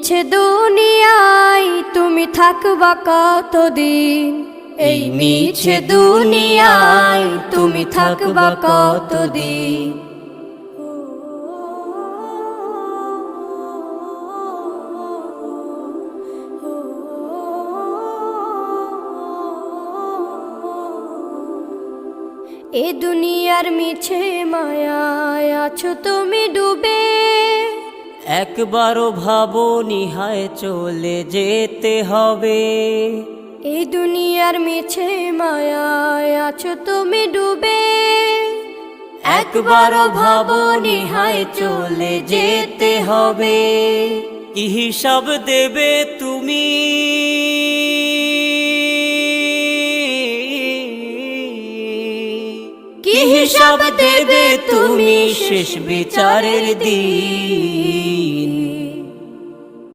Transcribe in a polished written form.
মিছে দুনিয়ায় তুমি থাকবা কতদিন, এই মিছে দুনিয়ায় তুমি থাকবা কতদিন। এ দুনিয়ার মিছে মায়ায় আছো তুমি ডুবে, একবারও ভাবোনি হায় চলে যেতে হবে। এই দুনিয়ার মিছে মায়ায় আছো তুমি ডুবে, একবারও ভাবোনি হায় চলে যেতে হবে। কি হিসাব দেবে তুমি, কি হিসাব দেবে তুমি শেষ বিচারের দিন।